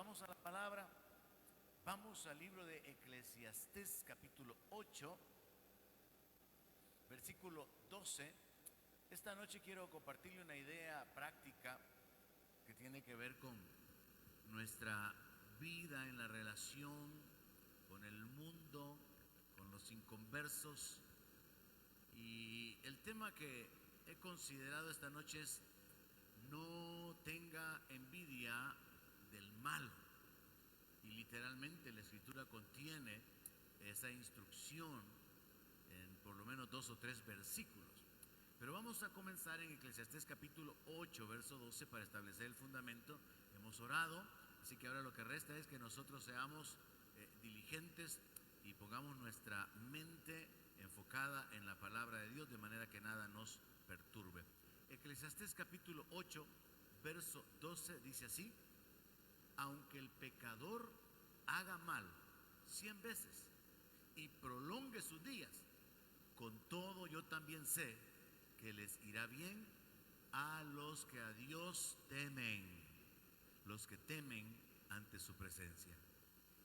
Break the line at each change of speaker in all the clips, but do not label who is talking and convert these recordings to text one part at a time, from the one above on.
vamos a la palabra. Vamos al libro de Eclesiastés capítulo 8, versículo 12. Esta noche quiero compartirle una idea práctica que tiene que ver con nuestra vida en la relación con el mundo, con los inconversos. Y el tema que he considerado esta noche es: no tenga envidia del malo. Y literalmente la escritura contiene esa instrucción en por lo menos 2 o 3 versículos. Pero vamos a comenzar en Eclesiastés capítulo 8, verso 12 para establecer el fundamento. Hemos orado, así que ahora lo que resta es que nosotros seamos diligentes y pongamos nuestra mente enfocada en la palabra de Dios, de manera que nada nos perturbe. Eclesiastés capítulo 8, verso 12 dice así: aunque el pecador haga mal 100 veces y prolongue sus días, con todo yo también sé que les irá bien a los que a Dios temen, los que temen ante su presencia,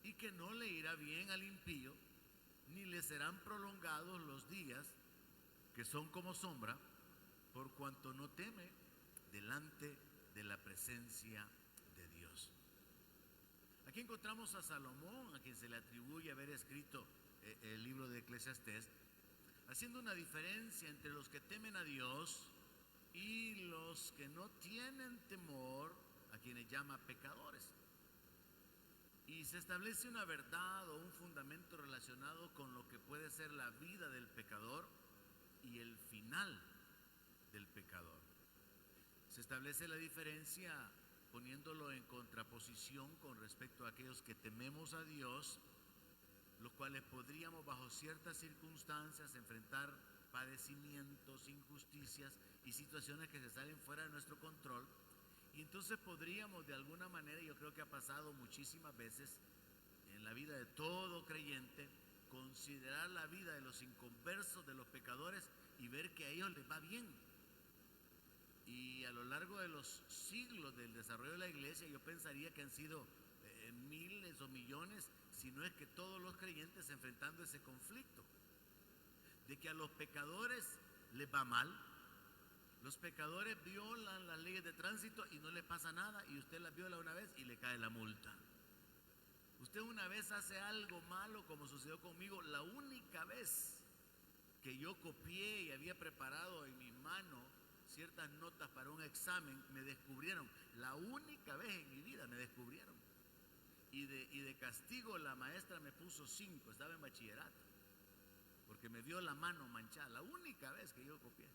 y que no le irá bien al impío, ni le serán prolongados los días que son como sombra, por cuanto no teme delante de la presencia de Dios. Aquí encontramos a Salomón, a quien se le atribuye haber escrito el libro de Eclesiastés, haciendo una diferencia entre los que temen a Dios y los que no tienen temor, a quienes llama pecadores. Y se establece una verdad o un fundamento relacionado con lo que puede ser la vida del pecador y el final del pecador. Se establece la diferencia poniéndolo en contraposición con respecto a aquellos que tememos a Dios, los cuales podríamos bajo ciertas circunstancias enfrentar padecimientos, injusticias y situaciones que se salen fuera de nuestro control. Y entonces podríamos de alguna manera, yo creo que ha pasado muchísimas veces en la vida de todo creyente, considerar la vida de los inconversos, de los pecadores, y ver que a ellos les va bien. Y a lo largo de los siglos del desarrollo de la iglesia, yo pensaría que han sido miles o millones, si no es que todos los creyentes enfrentando ese conflicto, de que a los pecadores les va mal. Los pecadores violan las leyes de tránsito y no le pasa nada, y usted las viola una vez y le cae la multa. Usted una vez hace algo malo, como sucedió conmigo, la única vez que yo copié y había preparado en mi mano ciertas notas para un examen, me descubrieron. La única vez en mi vida me descubrieron. Y de castigo la maestra me puso 5, estaba en bachillerato, porque me vio la mano manchada, la única vez que yo copié.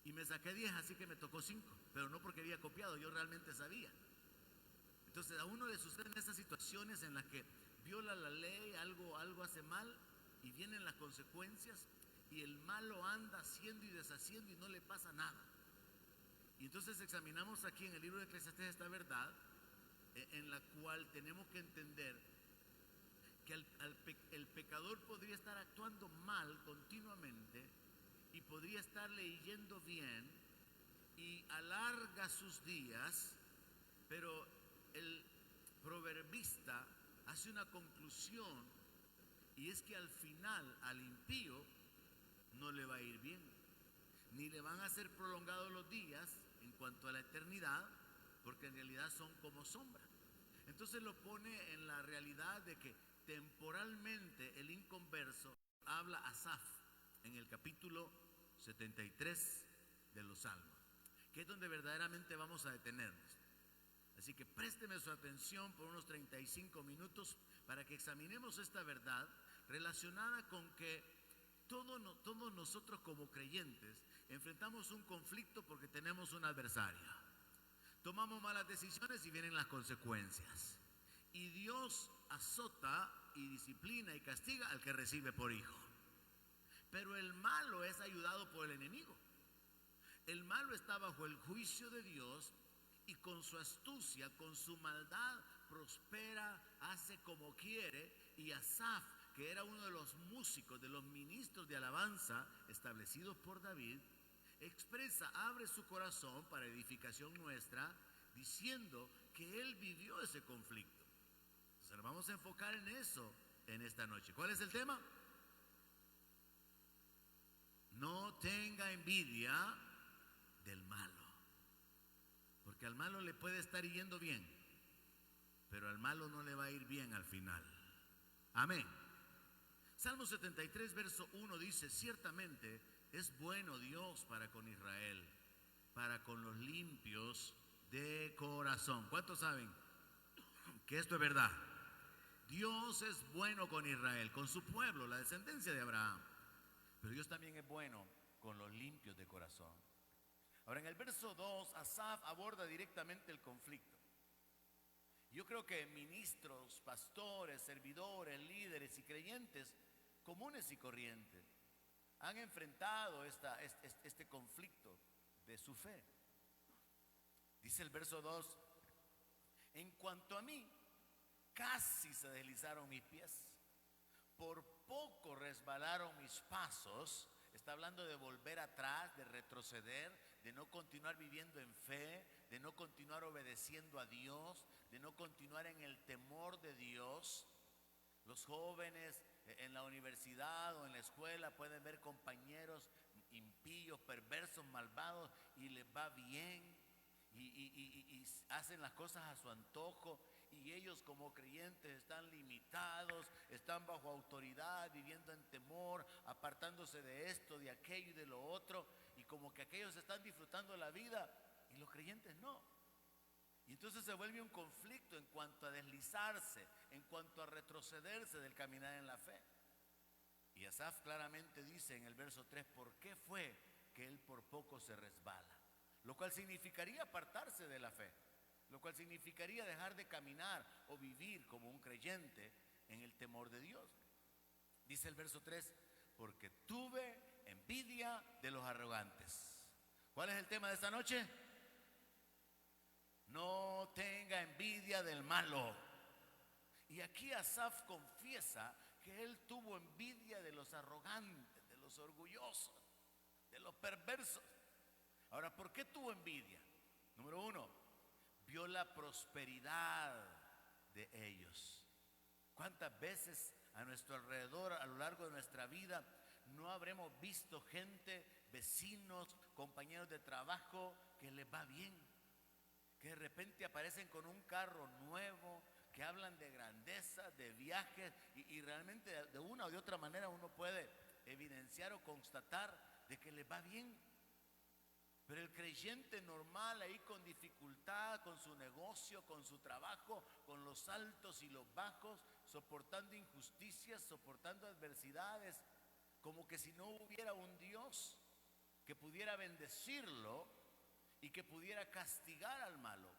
Y me saqué 10, así que me tocó 5, pero no porque había copiado, yo realmente sabía. Entonces a uno le suceden esas situaciones en las que viola la ley, algo hace mal, y vienen las consecuencias, y el malo anda haciendo y deshaciendo y no le pasa nada. Y entonces examinamos aquí en el libro de Eclesiastés esta verdad, en la cual tenemos que entender que el pecador podría estar actuando mal continuamente y podría estarle yendo bien y alarga sus días, pero el proverbista hace una conclusión, y es que al final al impío no le va a ir bien, ni le van a ser prolongados los días en cuanto a la eternidad, porque en realidad son como sombra. Entonces lo pone en la realidad de que temporalmente el inconverso, habla Asaf en el capítulo 73 de los Salmos, que es donde verdaderamente vamos a detenernos. Así que présteme su atención por unos 35 minutos para que examinemos esta verdad relacionada con que todos nosotros como creyentes enfrentamos un conflicto porque tenemos un adversario. Tomamos malas decisiones y vienen las consecuencias. Y Dios azota y disciplina y castiga al que recibe por hijo. Pero el malo es ayudado por el enemigo. El malo está bajo el juicio de Dios y con su astucia, con su maldad, prospera, hace como quiere. Y Asaf, que era uno de los músicos, de los ministros de alabanza establecidos por David, expresa, abre su corazón para edificación nuestra, diciendo que él vivió ese conflicto. Entonces nos vamos a enfocar en eso en esta noche. ¿Cuál es el tema? No tenga envidia del malo, porque al malo le puede estar yendo bien, pero al malo no le va a ir bien al final. Amén. Salmo 73, verso 1 dice: ciertamente es bueno Dios para con Israel, para con los limpios de corazón. ¿Cuántos saben que esto es verdad? Dios es bueno con Israel, con su pueblo, la descendencia de Abraham. Pero Dios también es bueno con los limpios de corazón. Ahora, en el verso 2, Asaf aborda directamente el conflicto. Yo creo que ministros, pastores, servidores, líderes y creyentes comunes y corrientes han enfrentado este conflicto de su fe. Dice el verso 2: en cuanto a mí, casi se deslizaron mis pies, por poco resbalaron mis pasos. Está hablando de volver atrás, de retroceder, de no continuar viviendo en fe, de no continuar obedeciendo a Dios, de no continuar en el temor de Dios. Los jóvenes en la universidad o en la escuela pueden ver compañeros impíos, perversos, malvados, y les va bien y hacen las cosas a su antojo, y ellos como creyentes están limitados, están bajo autoridad, viviendo en temor, apartándose de esto, de aquello y de lo otro, y como que aquellos están disfrutando la vida y los creyentes no. Y entonces se vuelve un conflicto en cuanto a deslizarse, en cuanto a retrocederse del caminar en la fe. Y Asaf claramente dice en el verso 3 por qué fue que él por poco se resbala, lo cual significaría apartarse de la fe, lo cual significaría dejar de caminar o vivir como un creyente en el temor de Dios. Dice el verso 3: porque tuve envidia de los arrogantes. ¿Cuál es el tema de esta noche? No tenga envidia del malo. Y aquí Asaf confiesa que él tuvo envidia de los arrogantes, de los orgullosos, de los perversos. Ahora, ¿por qué tuvo envidia? Número 1, vio la prosperidad de ellos. ¿Cuántas veces a nuestro alrededor, a lo largo de nuestra vida, no habremos visto gente, vecinos, compañeros de trabajo que les va bien, que de repente aparecen con un carro nuevo, que hablan de grandeza, de viajes, y realmente de una o de otra manera uno puede evidenciar o constatar de que les va bien? Pero el creyente normal ahí con dificultad, con su negocio, con su trabajo, con los altos y los bajos, soportando injusticias, soportando adversidades, como que si no hubiera un Dios que pudiera bendecirlo y que pudiera castigar al malo.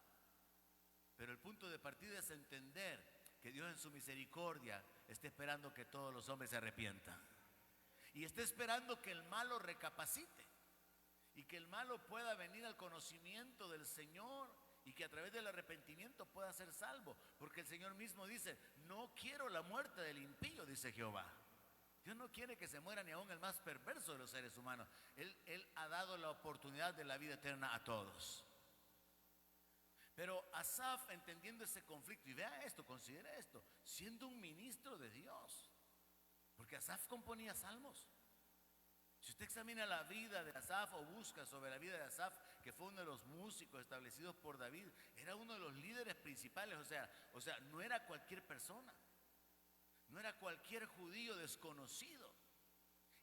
Pero el punto de partida es entender que Dios en su misericordia está esperando que todos los hombres se arrepientan, y está esperando que el malo recapacite, y que el malo pueda venir al conocimiento del Señor, y que a través del arrepentimiento pueda ser salvo. Porque el Señor mismo dice: no quiero la muerte del impío, dice Jehová. Dios no quiere que se muera ni aún el más perverso de los seres humanos. Él ha dado la oportunidad de la vida eterna a todos. Pero Asaf, entendiendo ese conflicto, y vea esto, considera esto, siendo un ministro de Dios, porque Asaf componía salmos. Si usted examina la vida de Asaf o busca sobre la vida de Asaf, que fue uno de los músicos establecidos por David, era uno de los líderes principales, o sea, no era cualquier persona, no era cualquier judío desconocido.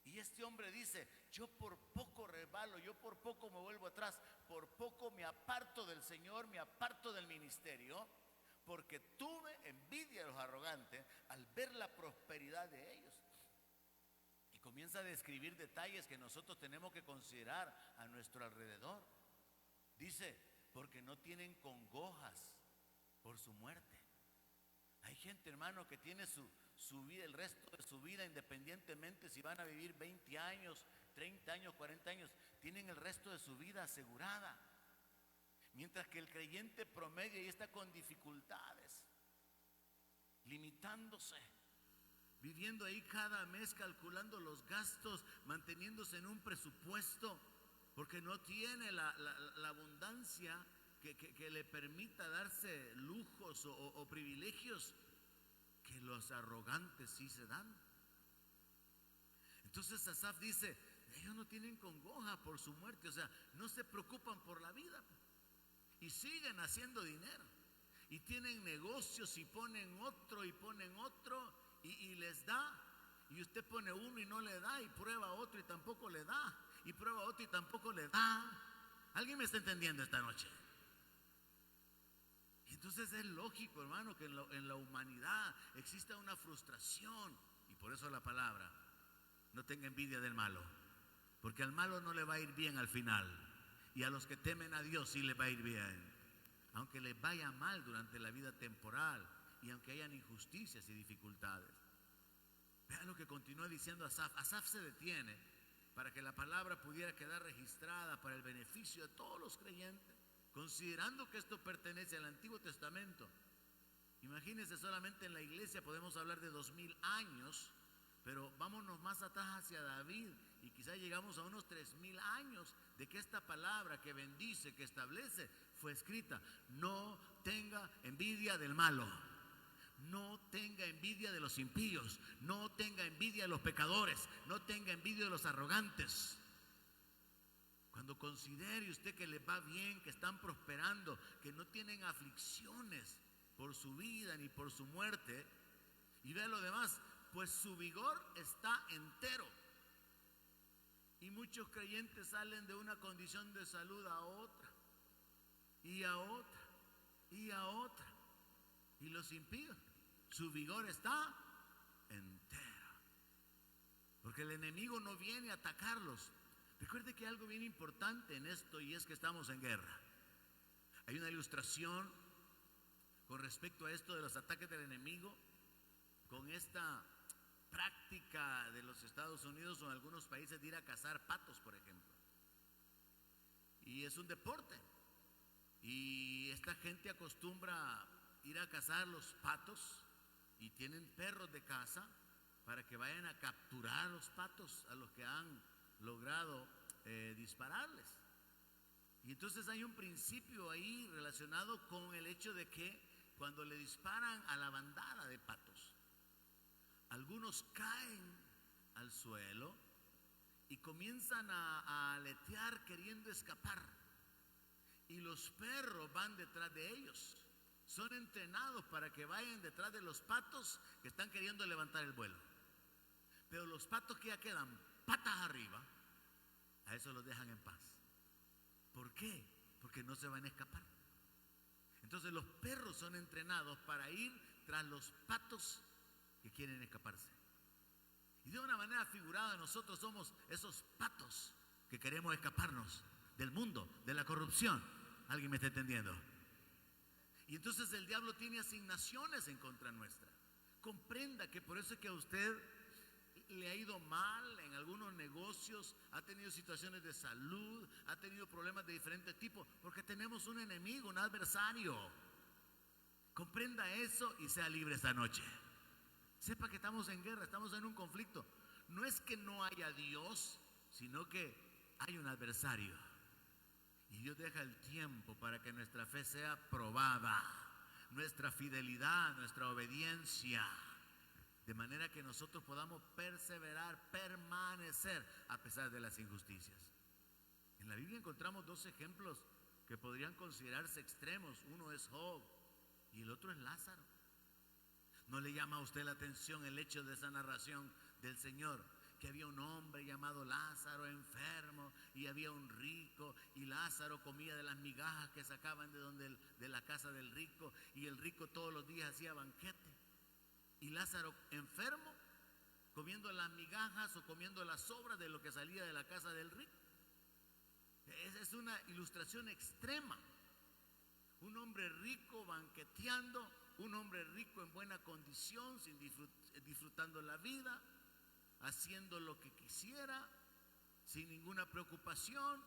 Y este hombre dice: yo por poco resbalo, yo por poco me vuelvo atrás, por poco me aparto del Señor, me aparto del ministerio, porque tuve envidia de los arrogantes al ver la prosperidad de ellos. Y comienza a describir detalles que nosotros tenemos que considerar a nuestro alrededor. Dice: porque no tienen congojas por su muerte. Hay gente, hermano, que tiene su vida, el resto de su vida, independientemente si van a vivir 20 años, 30 años, 40 años, tienen el resto de su vida asegurada. Mientras que el creyente promedio ahí está con dificultades, limitándose, viviendo ahí cada mes, calculando los gastos, manteniéndose en un presupuesto, porque no tiene la abundancia que le permita darse lujos o privilegios. que los arrogantes sí se dan. Entonces Asaf dice, ellos no tienen congoja por su muerte, o sea, no se preocupan por la vida y siguen haciendo dinero y tienen negocios y ponen otro y les da, y usted pone uno y no le da, y prueba otro y tampoco le da, y prueba otro y tampoco le da. ¿Alguien me está entendiendo esta noche? Y entonces es lógico, hermano, que en la humanidad exista una frustración, y por eso la palabra: no tenga envidia del malo, porque al malo no le va a ir bien al final, y a los que temen a Dios sí les va a ir bien, aunque les vaya mal durante la vida temporal y aunque hayan injusticias y dificultades. Vean lo que continúa diciendo Asaf. Asaf se detiene para que la palabra pudiera quedar registrada para el beneficio de todos los creyentes, considerando que esto pertenece al Antiguo Testamento. Imagínense, solamente en la iglesia podemos hablar de 2000 años, pero vámonos más atrás hacia David y quizás llegamos a unos 3000 años de que esta palabra que bendice, que establece, fue escrita. No tenga envidia del malo, no tenga envidia de los impíos, no tenga envidia de los pecadores, no tenga envidia de los arrogantes. Cuando considere usted que les va bien, que están prosperando, que no tienen aflicciones por su vida ni por su muerte, y vea lo demás, pues su vigor está entero. Y muchos creyentes salen de una condición de salud a otra, y a otra, y a otra. Y los impíos, su vigor está entero, porque el enemigo no viene a atacarlos. Recuerde que hay algo bien importante en esto, y es que estamos en guerra. Hay una ilustración con respecto a esto de los ataques del enemigo, con esta práctica de los Estados Unidos o en algunos países de ir a cazar patos, por ejemplo. Y es un deporte, y esta gente acostumbra ir a cazar los patos, y tienen perros de caza para que vayan a capturar a los patos a los que han logrado dispararles. Y entonces hay un principio ahí relacionado con el hecho de que cuando le disparan a la bandada de patos, algunos caen al suelo y comienzan a aletear queriendo escapar, y los perros van detrás de ellos. Son entrenados para que vayan detrás de los patos que están queriendo levantar el vuelo. Pero los patos que ya quedan patas arriba, a eso los dejan en paz. ¿Por qué? Porque no se van a escapar. Entonces los perros son entrenados para ir tras los patos que quieren escaparse. Y de una manera figurada, nosotros somos esos patos que queremos escaparnos del mundo, de la corrupción. ¿Alguien me está entendiendo? Y entonces el diablo tiene asignaciones en contra nuestra. Comprenda que por eso es que a usted le ha ido mal en algunos negocios, ha tenido situaciones de salud, ha tenido problemas de diferentes tipos, porque tenemos un enemigo, un adversario. Comprenda eso y sea libre esta noche. Sepa que estamos en guerra, estamos en un conflicto. No es que no haya Dios, sino que hay un adversario. Y Dios deja el tiempo para que nuestra fe sea probada, nuestra fidelidad, nuestra obediencia, de manera que nosotros podamos perseverar, permanecer a pesar de las injusticias. En la Biblia encontramos dos ejemplos que podrían considerarse extremos. Uno es Job y el otro es Lázaro. ¿No le llama a usted la atención el hecho de esa narración del Señor? Que había un hombre llamado Lázaro enfermo, y había un rico, y Lázaro comía de las migajas que sacaban de la casa del rico, y el rico todos los días hacía banquete, y Lázaro enfermo comiendo las migajas o comiendo las sobras de lo que salía de la casa del rico. Es una ilustración extrema. Un hombre rico banqueteando, un hombre rico en buena condición, disfrutando la vida, haciendo lo que quisiera, sin ninguna preocupación,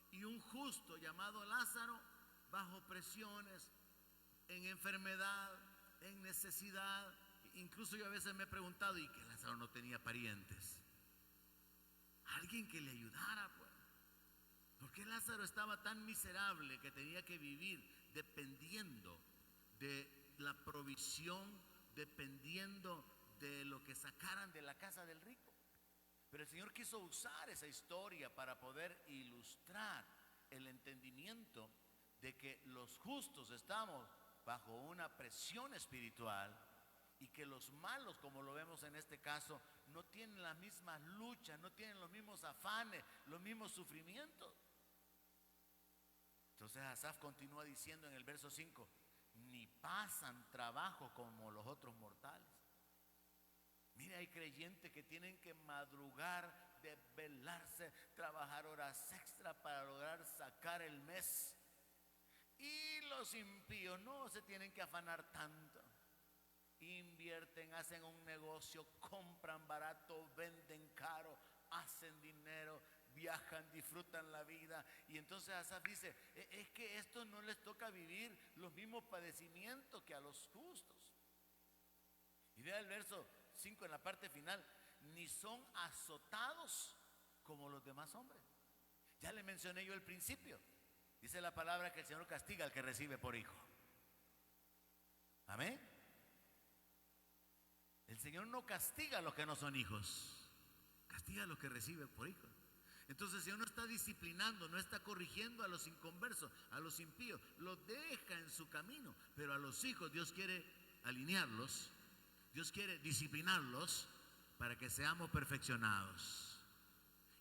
y un justo llamado Lázaro bajo presiones, en enfermedad, en necesidad. Incluso yo a veces me he preguntado, ¿y que Lázaro no tenía parientes? Alguien que le ayudara, pues. ¿Por qué Lázaro estaba tan miserable que tenía que vivir dependiendo de la provisión dependiendo de lo que sacaran de la casa del rico. Pero el Señor quiso usar esa historia para poder ilustrar el entendimiento de que los justos estamos bajo una presión espiritual y que los malos, como lo vemos en este caso, no tienen las mismas luchas, no tienen los mismos afanes, los mismos sufrimientos. Entonces Asaf continúa diciendo en el verso 5, ni pasan trabajo como los otros mortales. Mira, hay creyentes que tienen que madrugar, desvelarse, trabajar horas extra para lograr sacar el mes. Y los impíos no se tienen que afanar tanto. Invierten, hacen un negocio, compran barato, venden caro, hacen dinero, viajan, disfrutan la vida. Y entonces Asaf dice, es que esto no les toca vivir los mismos padecimientos que a los justos. Y vea el verso 5 en la parte final, ni son azotados como los demás hombres. Ya le mencioné yo al principio, dice la palabra que el Señor castiga al que recibe por hijo. Amén. El Señor no castiga a los que no son hijos, castiga a los que recibe por hijos. Entonces el Señor no está disciplinando, no está corrigiendo a los inconversos, a los impíos, los deja en su camino. Pero a los hijos Dios quiere alinearlos, Dios quiere disciplinarlos para que seamos perfeccionados.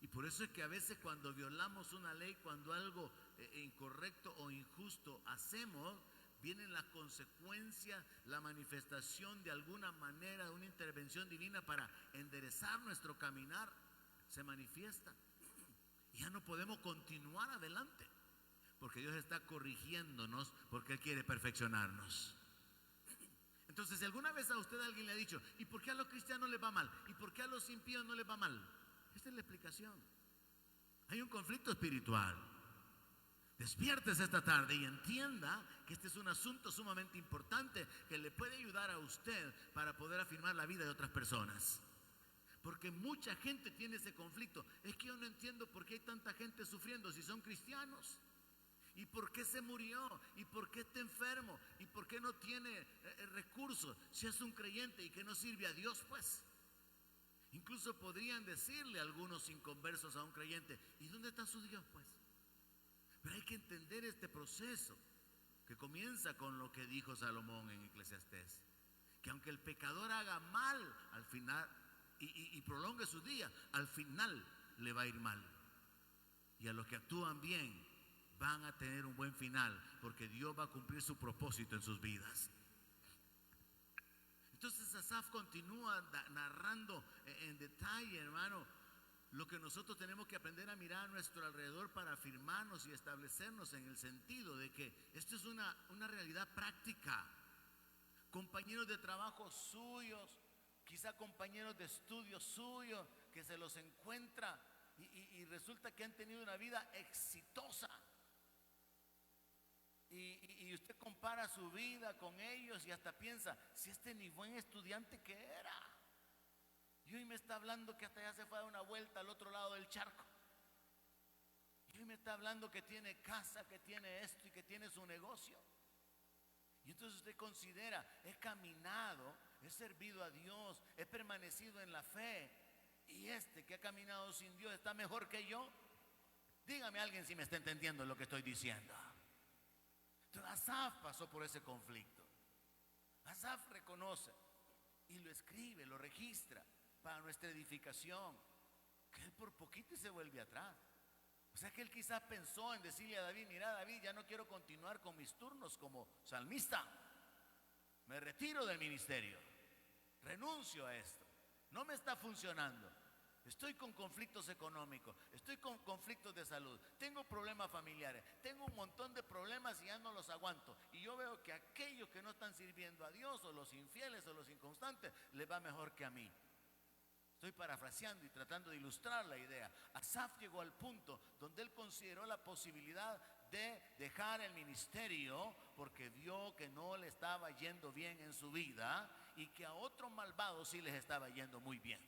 Y por eso es que a veces cuando violamos una ley, cuando algo incorrecto o injusto hacemos, vienen las consecuencias, la manifestación de alguna manera de una intervención divina para enderezar nuestro caminar, se manifiesta. Y ya no podemos continuar adelante, porque Dios está corrigiéndonos, porque Él quiere perfeccionarnos. Entonces, si alguna vez a usted alguien le ha dicho, ¿y por qué a los cristianos les va mal? ¿Y por qué a los impíos no les va mal? Esta es la explicación. Hay un conflicto espiritual. Despiértese esta tarde y entienda que este es un asunto sumamente importante que le puede ayudar a usted para poder afirmar la vida de otras personas. Porque mucha gente tiene ese conflicto. Es que yo no entiendo por qué hay tanta gente sufriendo si son cristianos. ¿Y por qué se murió? ¿Y por qué está enfermo? ¿Y por qué no tiene recursos? Si es un creyente y que no sirve a Dios, pues. Incluso podrían decirle algunos inconversos a un creyente, ¿y dónde está su Dios, pues? Pero hay que entender este proceso que comienza con lo que dijo Salomón en Eclesiastés, que aunque el pecador haga mal al final y prolongue su día, al final le va a ir mal. Y a los que actúan bien van a tener un buen final, porque Dios va a cumplir su propósito en sus vidas. Entonces Asaf continúa narrando en detalle, hermano, lo que nosotros tenemos que aprender a mirar a nuestro alrededor para afirmarnos y establecernos en el sentido de que esto es una realidad práctica. Compañeros de trabajo suyos, quizá compañeros de estudio suyos, que se los encuentra y resulta que han tenido una vida exitosa. Y usted compara su vida con ellos y hasta piensa, si este ni buen estudiante que era. Y hoy me está hablando que hasta ya se fue a dar una vuelta al otro lado del charco. Y hoy me está hablando que tiene casa, que tiene esto y que tiene su negocio. Y entonces usted considera, he caminado, he servido a Dios, he permanecido en la fe. Y este que ha caminado sin Dios está mejor que yo. Dígame alguien si me está entendiendo lo que estoy diciendo. Entonces Asaf pasó por ese conflicto. Asaf reconoce y lo escribe, lo registra para nuestra edificación, que él por poquito se vuelve atrás. O sea que él quizás pensó en decirle a David, mira David, ya no quiero continuar con mis turnos como salmista, me retiro del ministerio, renuncio a esto, no me está funcionando. Estoy con conflictos económicos, estoy con conflictos de salud, tengo problemas familiares, tengo un montón de problemas y ya no los aguanto. Y yo veo que aquellos que no están sirviendo a Dios, o los infieles o los inconstantes, les va mejor que a mí. Estoy parafraseando y tratando de ilustrar la idea. Asaf llegó al punto donde él consideró la posibilidad de dejar el ministerio porque vio que no le estaba yendo bien en su vida y que a otros malvados sí les estaba yendo muy bien.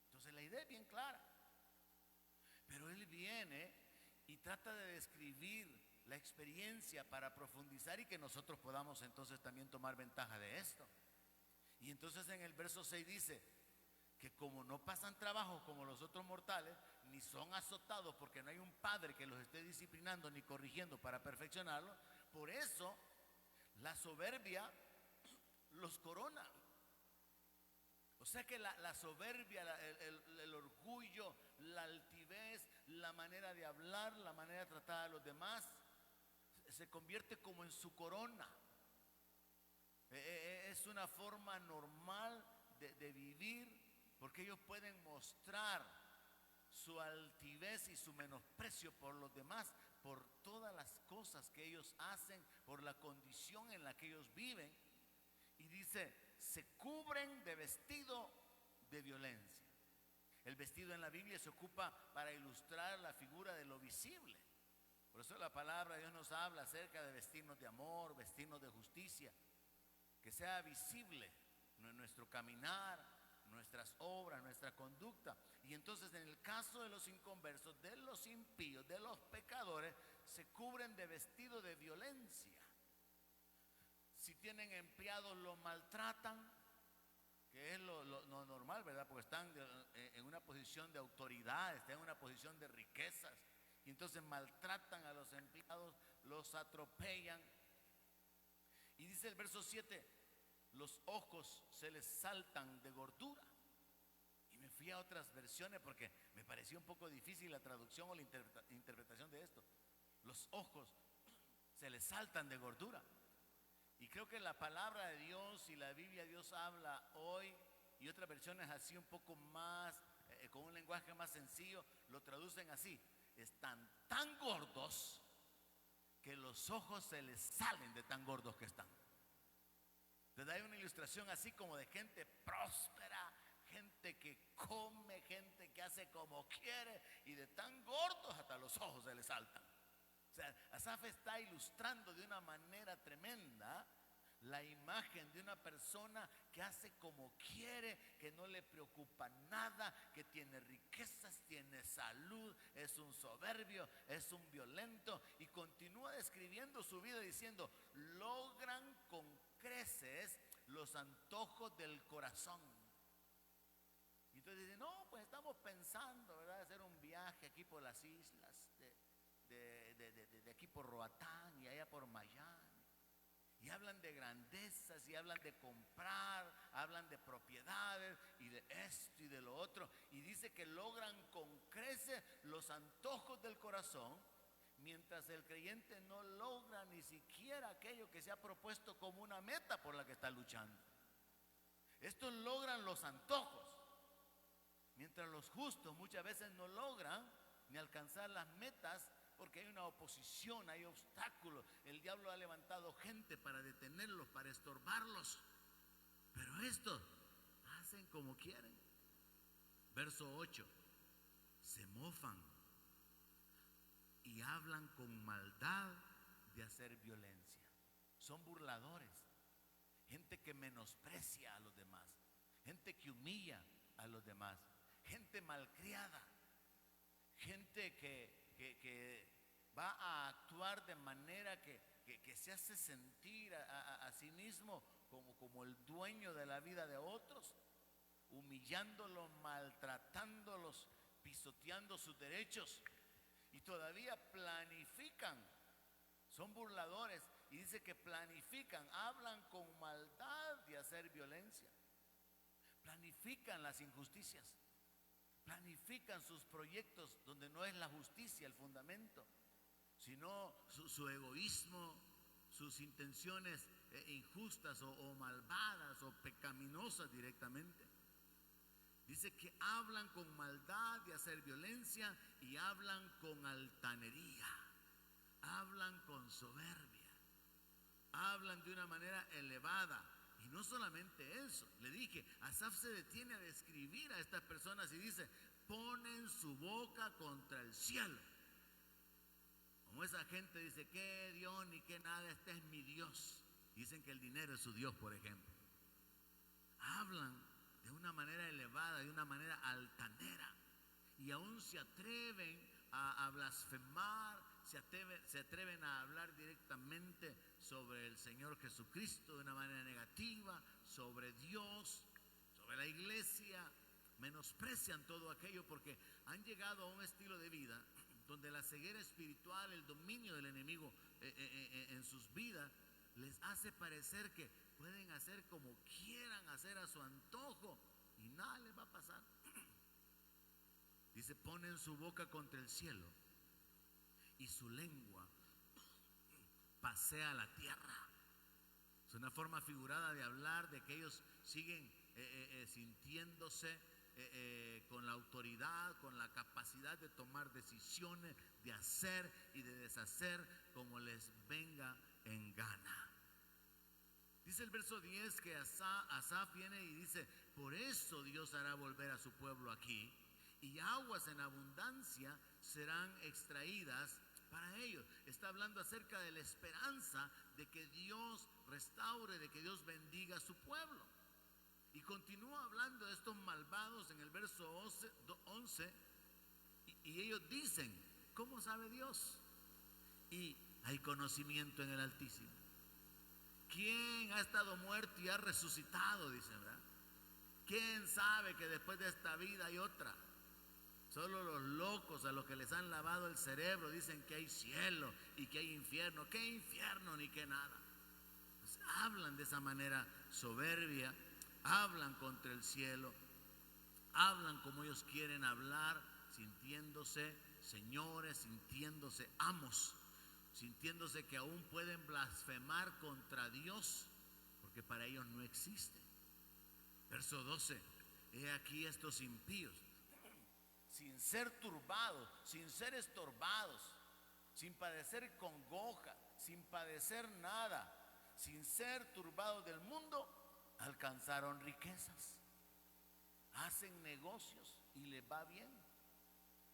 Entonces la idea es bien clara, pero él viene y trata de describir la experiencia para profundizar y que nosotros podamos entonces también tomar ventaja de esto. Y entonces en el verso 6 dice que como no pasan trabajo como los otros mortales, ni son azotados porque no hay un padre que los esté disciplinando ni corrigiendo para perfeccionarlos, por eso la soberbia los corona. O sea que la soberbia, el orgullo, la altivez, la manera de hablar, la manera de tratar a los demás, se convierte como en su corona. Es una forma normal de vivir, porque ellos pueden mostrar su altivez y su menosprecio por los demás, por todas las cosas que ellos hacen, por la condición en la que ellos viven. Y dice, se cubren de vestido de violencia. El vestido en la Biblia se ocupa para ilustrar la figura de lo visible. Por eso la palabra de Dios nos habla acerca de vestirnos de amor, vestirnos de justicia, que sea visible nuestro caminar, nuestras obras, nuestra conducta. Y entonces en el caso de los inconversos, de los impíos, de los pecadores, se cubren de vestido de violencia. Si tienen empleados, los maltratan, que es lo normal, ¿verdad? Porque están en una posición de autoridad, están en una posición de riquezas, y entonces maltratan a los empleados, los atropellan. Y dice el verso 7, los ojos se les saltan de gordura. Y me fui a otras versiones porque me pareció un poco difícil la traducción o la interpretación de esto. Los ojos se les saltan de gordura. Y creo que la palabra de Dios y la Biblia, Dios habla hoy, y otras versiones así un poco más, con un lenguaje más sencillo, lo traducen así: están tan gordos que los ojos se les salen de tan gordos que están. Entonces hay una ilustración así como de gente próspera, gente que come, gente que hace como quiere, y de tan gordos hasta los ojos se les saltan. O sea, Asaf está ilustrando de una manera tremenda la imagen de una persona que hace como quiere, que no le preocupa nada, que tiene riquezas, tiene salud, es un soberbio, es un violento, y continúa describiendo su vida diciendo: logran con creces los antojos del corazón. Y entonces dice: no, pues estamos pensando, ¿verdad?, hacer un viaje aquí por las islas de aquí por Roatán y allá por Miami. Y hablan de grandezas y hablan de comprar, hablan de propiedades y de esto y de lo otro. Y dice que logran con creces los antojos del corazón, mientras el creyente no logra ni siquiera aquello que se ha propuesto como una meta por la que está luchando. Estos logran los antojos, mientras los justos muchas veces no logran ni alcanzar las metas, porque hay una oposición, hay obstáculos. El diablo ha levantado gente para detenerlos, para estorbarlos. Pero estos hacen como quieren. Verso 8, se mofan y hablan con maldad de hacer violencia. Son burladores, gente que menosprecia a los demás, gente que humilla a los demás, gente malcriada, gente que va a actuar de manera que se hace sentir a sí mismo como el dueño de la vida de otros, humillándolos, maltratándolos, pisoteando sus derechos, y todavía planifican. Son burladores, y dice que planifican, hablan con maldad de hacer violencia, planifican las injusticias, planifican sus proyectos donde no es la justicia el fundamento, sino su egoísmo, sus intenciones injustas o malvadas o pecaminosas directamente. Dice que hablan con maldad de hacer violencia y hablan con altanería, hablan con soberbia, hablan de una manera elevada. Y no solamente eso, le dije, Asaf se detiene a describir a estas personas y dice: ponen su boca contra el cielo. Como esa gente dice: qué Dios ni qué nada, este es mi Dios. Dicen que el dinero es su Dios, por ejemplo. Hablan de una manera elevada, de una manera altanera, y aún se atreven a blasfemar, se atreven a hablar directamente sobre el Señor Jesucristo de una manera negativa, sobre Dios, sobre la iglesia, menosprecian todo aquello porque han llegado a un estilo de vida donde la ceguera espiritual, el dominio del enemigo en sus vidas les hace parecer que pueden hacer como quieran hacer a su antojo y nada les va a pasar. Dice, ponen su boca contra el cielo y su lengua pasea la tierra. Es una forma figurada de hablar de que ellos siguen sintiéndose con la autoridad, con la capacidad de tomar decisiones, de hacer y de deshacer como les venga en gana. Dice el verso 10 que Asaf viene y dice, por eso Dios hará volver a su pueblo aquí, y aguas en abundancia serán extraídas para ellos. Está hablando acerca de la esperanza de que Dios restaure, de que Dios bendiga a su pueblo. Y continúa hablando de estos malvados en el verso 11 y ellos dicen, ¿cómo sabe Dios? Y hay conocimiento en el Altísimo. ¿Quién ha estado muerto y ha resucitado? Dicen, ¿verdad? ¿Quién sabe que después de esta vida hay otra? Solo los locos, a los que les han lavado el cerebro, dicen que hay cielo y que hay infierno. ¿Qué infierno ni qué nada? Pues hablan de esa manera soberbia, hablan contra el cielo, hablan como ellos quieren hablar, sintiéndose señores, sintiéndose amos, sintiéndose que aún pueden blasfemar contra Dios, porque para ellos no existe. Verso 12, he aquí estos impíos, sin ser turbados, sin ser estorbados, sin padecer congoja, sin padecer nada, sin ser turbados del mundo, alcanzaron riquezas, hacen negocios y les va bien,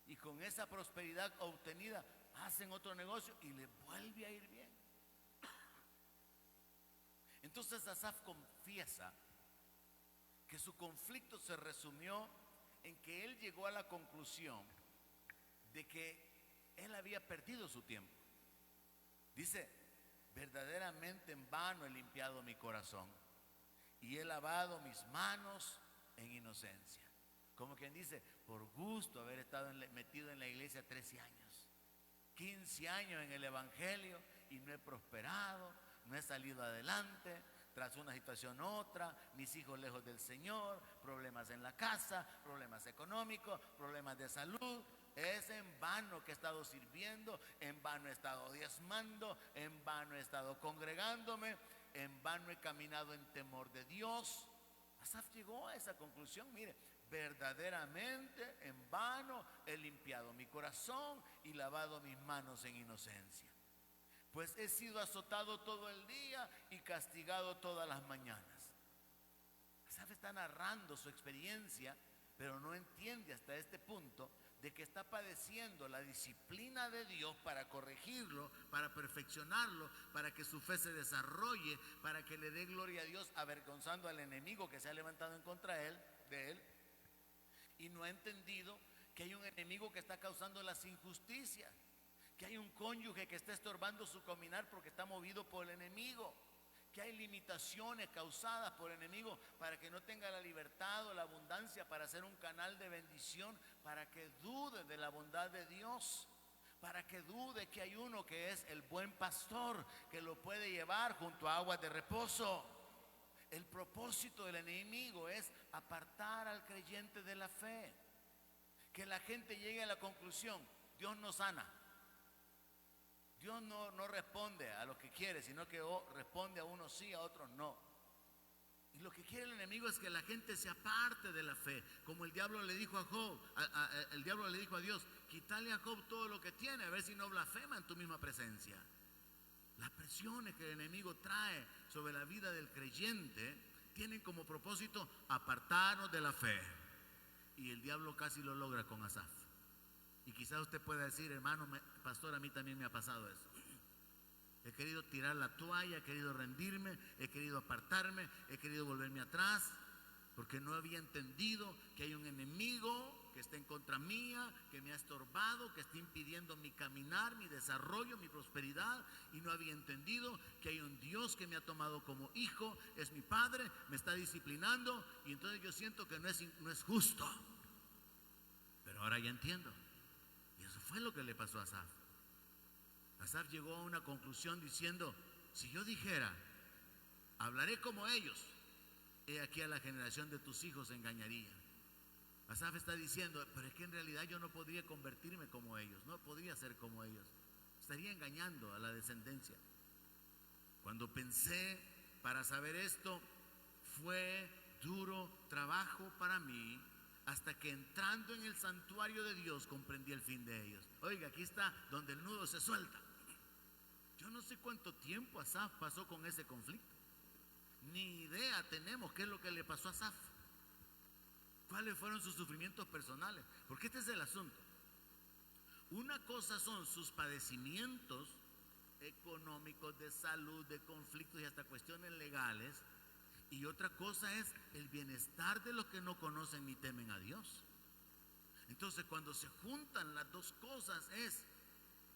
y con esa prosperidad obtenida hacen otro negocio y les vuelve a ir bien. Entonces Asaf confiesa que su conflicto se resumió en que él llegó a la conclusión de que él había perdido su tiempo. Dice, verdaderamente en vano he limpiado mi corazón y he lavado mis manos en inocencia. Como quien dice, por gusto haber estado metido en la iglesia 13 años, 15 años en el evangelio y no he prosperado, no he salido adelante, tras una situación otra, mis hijos lejos del Señor, problemas en la casa, problemas económicos, problemas de salud. Es en vano que he estado sirviendo, en vano he estado diezmando, en vano he estado congregándome, en vano he caminado en temor de Dios. Asaf llegó a esa conclusión, mire, verdaderamente en vano he limpiado mi corazón y lavado mis manos en inocencia, pues he sido azotado todo el día y castigado todas las mañanas. Asaf está narrando su experiencia, pero no entiende hasta este punto de que está padeciendo la disciplina de Dios para corregirlo, para perfeccionarlo, para que su fe se desarrolle, para que le dé gloria a Dios, avergonzando al enemigo que se ha levantado en contra de él, y no ha entendido que hay un enemigo que está causando las injusticias, que hay un cónyuge que está estorbando su caminar porque está movido por el enemigo, que hay limitaciones causadas por el enemigo para que no tenga la libertad o la abundancia para ser un canal de bendición, para que dude de la bondad de Dios, para que dude que hay uno que es el buen pastor, que lo puede llevar junto a aguas de reposo. El propósito del enemigo es apartar al creyente de la fe, que la gente llegue a la conclusión, Dios no sana. Dios no responde a lo que quiere, sino que responde a unos sí, a otros no. Y lo que quiere el enemigo es que la gente se aparte de la fe, como el diablo le dijo a Job, el diablo le dijo a Dios, quítale a Job todo lo que tiene, a ver si no blasfema en tu misma presencia. Las presiones que el enemigo trae sobre la vida del creyente tienen como propósito apartarnos de la fe. Y el diablo casi lo logra con Asaf. Y quizás usted pueda decir, hermano, pastor, a mí también me ha pasado eso. He querido tirar la toalla, he querido rendirme, he querido apartarme, he querido volverme atrás, porque no había entendido que hay un enemigo que está en contra mía, que me ha estorbado, que está impidiendo mi caminar, mi desarrollo, mi prosperidad, y no había entendido que hay un Dios que me ha tomado como hijo, es mi padre, me está disciplinando, y entonces yo siento que no es justo. Pero ahora ya entiendo. Y eso fue lo que le pasó a Asaf. Asaf llegó a una conclusión diciendo: si yo dijera, hablaré como ellos, he aquí a la generación de tus hijos engañaría. Asaf está diciendo: pero es que en realidad yo no podría convertirme como ellos, no podría ser como ellos, estaría engañando a la descendencia. Cuando pensé para saber esto, fue duro trabajo para mí, hasta que entrando en el santuario de Dios comprendí el fin de ellos. Oiga, aquí está donde el nudo se suelta. Yo no sé cuánto tiempo Asaf pasó con ese conflicto, ni idea tenemos qué es lo que le pasó a Asaf, cuáles fueron sus sufrimientos personales, porque este es el asunto. Una cosa son sus padecimientos económicos, de salud, de conflictos y hasta cuestiones legales, y otra cosa es el bienestar de los que no conocen ni temen a Dios. Entonces, cuando se juntan las dos cosas, es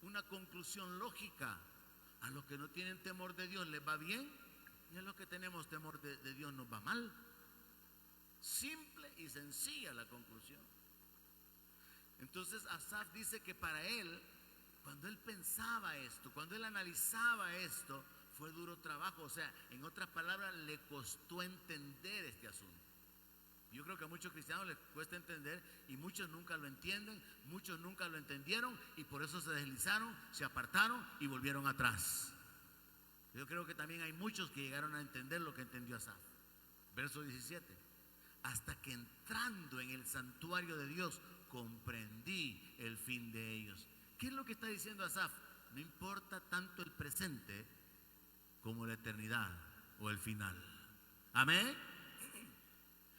una conclusión lógica: a los que no tienen temor de Dios les va bien, y a los que tenemos temor de Dios nos va mal. Simple y sencilla la conclusión. Entonces Asaf dice que para él, cuando él pensaba esto, cuando él analizaba esto, fue duro trabajo. O sea, en otras palabras, le costó entender este asunto. Yo creo que a muchos cristianos les cuesta entender, y muchos nunca lo entienden, muchos nunca lo entendieron, y por eso se deslizaron, se apartaron y volvieron atrás. Yo creo que también hay muchos que llegaron a entender lo que entendió Asaf. Verso 17: hasta que entrando en el santuario de Dios comprendí el fin de ellos. ¿Qué es lo que está diciendo Asaf? No importa tanto el presente como la eternidad o el final. Amén.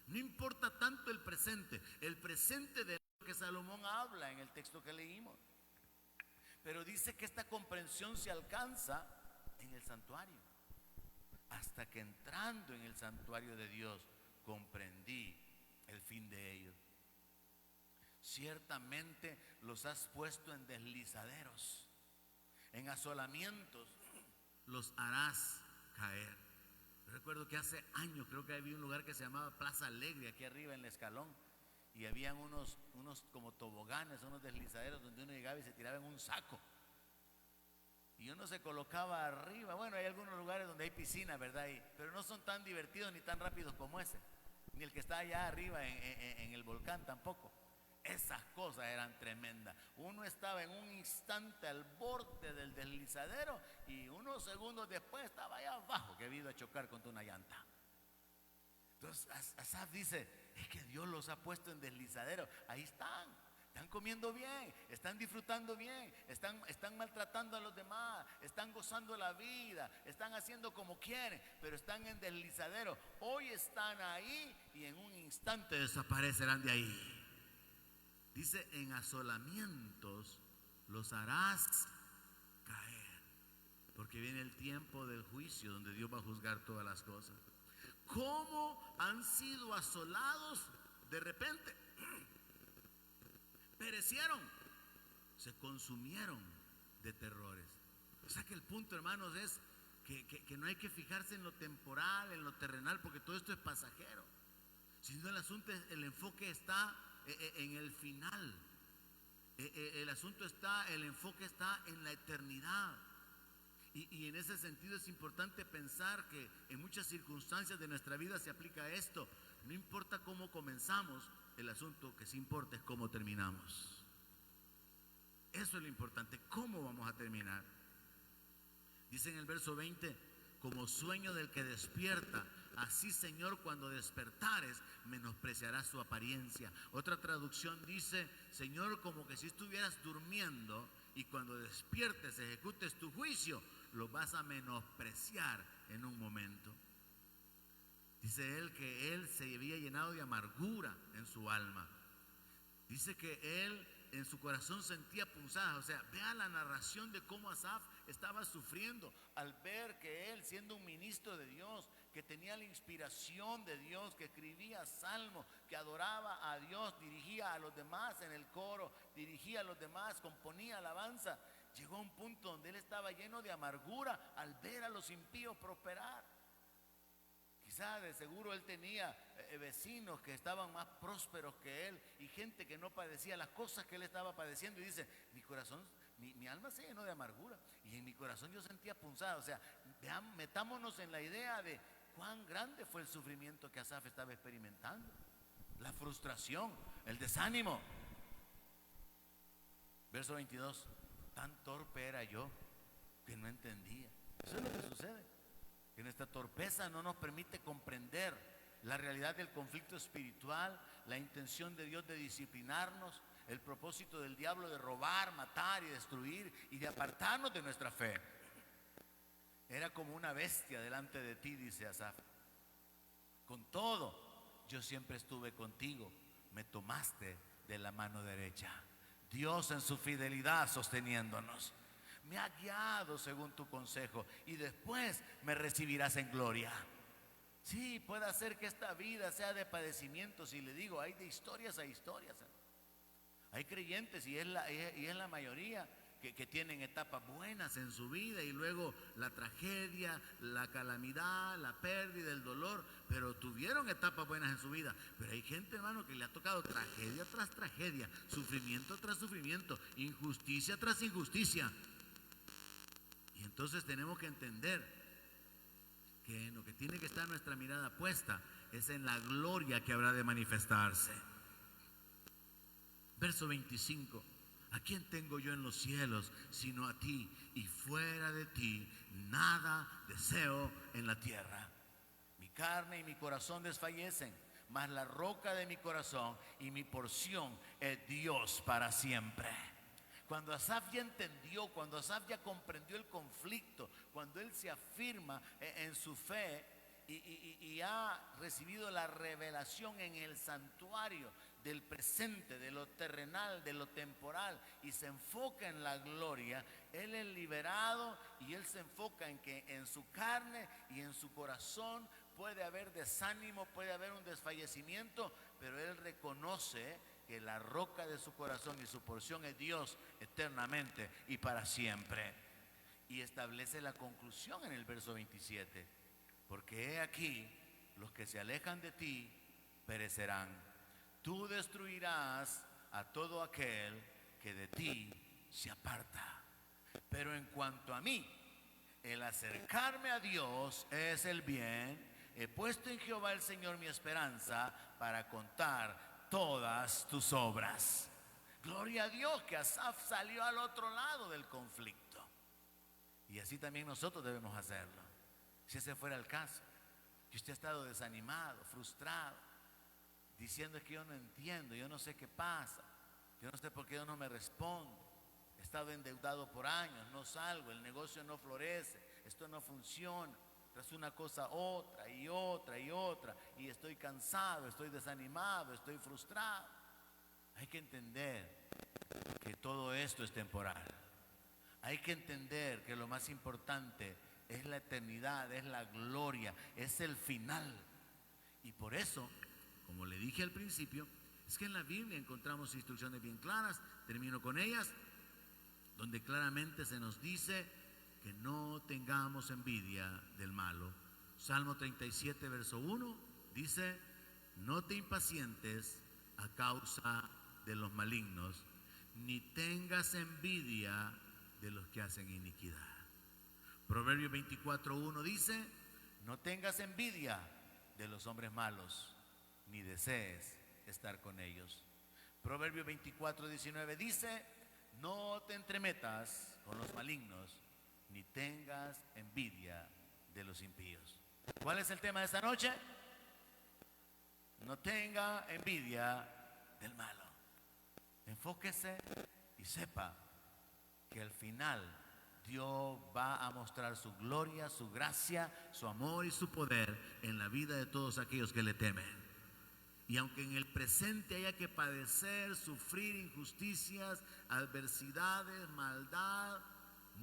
No importa tanto el presente de lo que Salomón habla en el texto que leímos, pero dice que esta comprensión se alcanza en el santuario. Hasta que entrando en el santuario de Dios comprendí el fin de ellos. Ciertamente los has puesto en deslizaderos, en asolamientos los harás caer. Recuerdo que hace años, creo que había un lugar que se llamaba Plaza Alegre, aquí arriba en el Escalón, y habían unos como toboganes, unos deslizaderos donde uno llegaba y se tiraba en un saco, y uno se colocaba arriba. Bueno, hay algunos lugares donde hay piscina, ¿verdad? Pero no son tan divertidos ni tan rápidos como ese, ni el que está allá arriba en el volcán tampoco. Esas cosas eran tremendas. Uno estaba en un instante al borde del deslizadero y unos segundos después estaba allá abajo, que había ido a chocar contra una llanta. Entonces Asaf dice: es que Dios los ha puesto en deslizadero. Ahí están comiendo bien, están disfrutando bien, están maltratando a los demás, están gozando la vida, están haciendo como quieren, pero están en deslizadero. Hoy están ahí y en un instante desaparecerán de ahí. Dice: en asolamientos los harás caer, porque viene el tiempo del juicio donde Dios va a juzgar todas las cosas. ¿Cómo han sido asolados de repente? Perecieron, se consumieron de terrores. O sea que el punto, hermanos, es que no hay que fijarse en lo temporal, en lo terrenal, porque todo esto es pasajero. Sino el asunto es, el enfoque está en el final. El enfoque está en la eternidad. Y en ese sentido es importante pensar que en muchas circunstancias de nuestra vida se aplica esto. No importa cómo comenzamos, el asunto que sí importa es cómo terminamos. Eso es lo importante, cómo vamos a terminar. Dice en el verso 20: como sueño del que despierta, así, Señor, cuando despertares, menospreciarás su apariencia. Otra traducción dice: Señor, como que si estuvieras durmiendo y cuando despiertes, ejecutes tu juicio, lo vas a menospreciar en un momento. Dice él que él se había llenado de amargura en su alma. Dice que él en su corazón sentía punzadas. O sea, vea la narración de cómo Asaf estaba sufriendo al ver que él, siendo un ministro de Dios, que tenía la inspiración de Dios, que escribía salmos, que adoraba a Dios, dirigía a los demás en el coro, dirigía a los demás, componía alabanza. Llegó a un punto donde él estaba lleno de amargura al ver a los impíos prosperar. Quizá de seguro él tenía vecinos que estaban más prósperos que él y gente que no padecía las cosas que él estaba padeciendo, y dice: mi corazón, mi alma se llenó de amargura y en mi corazón yo sentía punzada. O sea, metámonos en la idea de cuán grande fue el sufrimiento que Asaf estaba experimentando, la frustración, el desánimo. Verso 22: tan torpe era yo que no entendía. Eso es lo que sucede, que nuestra torpeza no nos permite comprender la realidad del conflicto espiritual, la intención de Dios de disciplinarnos, el propósito del diablo de robar, matar y destruir y de apartarnos de nuestra fe. Era como una bestia delante de ti, dice Asaf. Con todo, yo siempre estuve contigo, me tomaste de la mano derecha. Dios en su fidelidad sosteniéndonos. Me ha guiado según tu consejo y después me recibirás en gloria. Sí, puede ser que esta vida sea de padecimientos, y le digo, hay de historias a historias. Hay creyentes, y es la mayoría, que tienen etapas buenas en su vida y luego la tragedia, la calamidad, la pérdida, el dolor, pero tuvieron etapas buenas en su vida. Pero hay gente, hermano, que le ha tocado tragedia tras tragedia, sufrimiento tras sufrimiento, injusticia tras injusticia. Y entonces tenemos que entender que en lo que tiene que estar nuestra mirada puesta es en la gloria que habrá de manifestarse. Verso 25: ¿a quién tengo yo en los cielos sino a ti? Y fuera de ti nada deseo en la tierra. Mi carne y mi corazón desfallecen, mas la roca de mi corazón y mi porción es Dios para siempre. Cuando Asaf ya entendió, cuando Asaf ya comprendió el conflicto, cuando él se afirma en su fe y ha recibido la revelación en el santuario del presente, de lo terrenal, de lo temporal, y se enfoca en la gloria, él es liberado y él se enfoca en que en su carne y en su corazón puede haber desánimo, puede haber un desfallecimiento, pero él reconoce que la roca de su corazón y su porción es Dios eternamente y para siempre. Y establece la conclusión en el verso 27: porque he aquí, los que se alejan de ti perecerán. Tú destruirás a todo aquel que de ti se aparta. Pero en cuanto a mí, el acercarme a Dios es el bien. He puesto en Jehová el Señor mi esperanza para contar todas tus obras. Gloria a Dios que Asaf salió al otro lado del conflicto. Y así también nosotros debemos hacerlo. Si ese fuera el caso, que usted ha estado desanimado, frustrado, diciendo: es que yo no entiendo, yo no sé qué pasa, yo no sé por qué Dios no me responde, he estado endeudado por años, no salgo, el negocio no florece, esto no funciona, tras una cosa otra y otra y otra, y estoy cansado, estoy desanimado, estoy frustrado. Hay que entender que todo esto es temporal. Hay que entender que lo más importante es la eternidad, es la gloria, es el final. Y por eso, como le dije al principio, es que en la Biblia encontramos instrucciones bien claras, termino con ellas, donde claramente se nos dice que no tengamos envidia del malo. Salmo 37, verso 1 dice: no te impacientes a causa de los malignos, ni tengas envidia de los que hacen iniquidad. Proverbios 24:1 dice: no tengas envidia de los hombres malos, ni desees estar con ellos. Proverbios 24:19 dice: no te entremetas con los malignos, ni tengas envidia de los impíos. ¿Cuál es el tema de esta noche? No tenga envidia del malo. Enfóquese y sepa que al final Dios va a mostrar su gloria, su gracia, su amor y su poder en la vida de todos aquellos que le temen. Y aunque en el presente haya que padecer, sufrir injusticias, adversidades, maldad,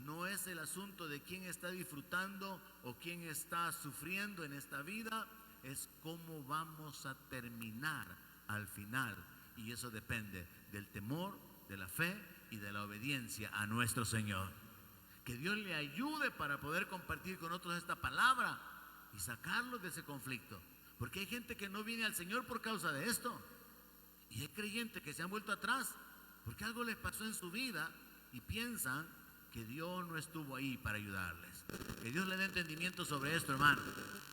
No es el asunto de quién está disfrutando o quién está sufriendo en esta vida, es cómo vamos a terminar al final. Y eso depende del temor, de la fe y de la obediencia a nuestro Señor. Que Dios le ayude para poder compartir con otros esta palabra y sacarlos de ese conflicto. Porque hay gente que no viene al Señor por causa de esto. Y hay creyentes que se han vuelto atrás porque algo les pasó en su vida y piensan que Dios no estuvo ahí para ayudarles. Que Dios le dé entendimiento sobre esto, hermano,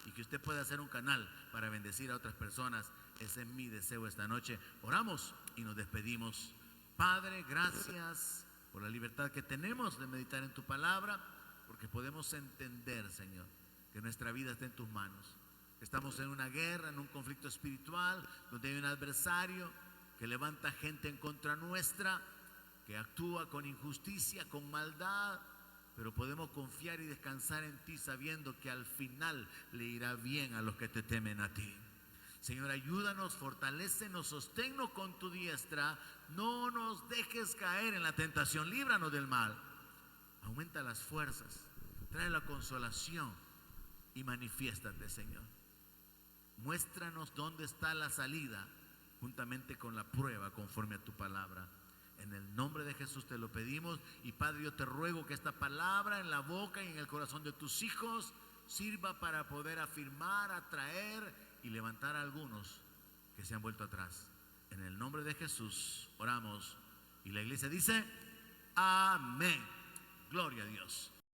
y que usted pueda hacer un canal para bendecir a otras personas. Ese es mi deseo esta noche. Oramos y nos despedimos. Padre, gracias por la libertad que tenemos de meditar en tu palabra, porque podemos entender, Señor, que nuestra vida está en tus manos. Estamos en una guerra, en un conflicto espiritual, donde hay un adversario que levanta gente en contra nuestra, que actúa con injusticia, con maldad, pero podemos confiar y descansar en ti sabiendo que al final le irá bien a los que te temen a ti. Señor, ayúdanos, fortalécenos, sosténnos con tu diestra, no nos dejes caer en la tentación, líbranos del mal, aumenta las fuerzas, trae la consolación y manifiéstate, Señor. Muéstranos dónde está la salida juntamente con la prueba conforme a tu palabra. En el nombre de Jesús te lo pedimos. Y Padre, yo te ruego que esta palabra en la boca y en el corazón de tus hijos sirva para poder afirmar, atraer y levantar a algunos que se han vuelto atrás. En el nombre de Jesús oramos. Y la iglesia dice: amén. Gloria a Dios.